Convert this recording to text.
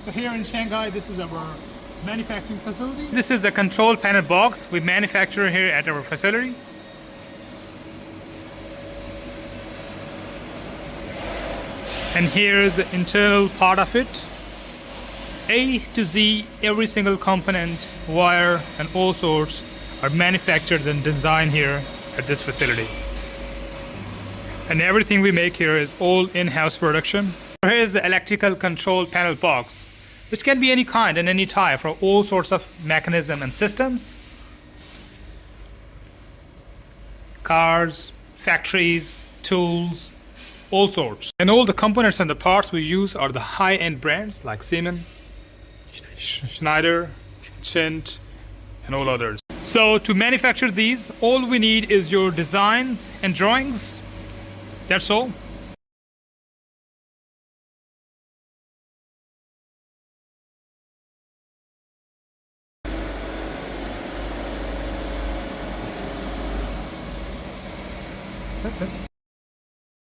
So here in Shanghai, this is our manufacturing facility. This is a control panel box we manufacture here at our facility. And here's the internal part of it. A to Z, every single component, wire, and all sorts are manufactured and designed here at this facility. And everything we make here is all in-house production. Here's the electrical control panel box, which can be any kind and any type for all sorts of mechanism and systems. Cars, factories, tools, all sorts. And all the components and the parts we use are the high-end brands like Siemens, Schneider, Chint, and all others. So to manufacture these, all we need is your designs and drawings. That's all. That's it.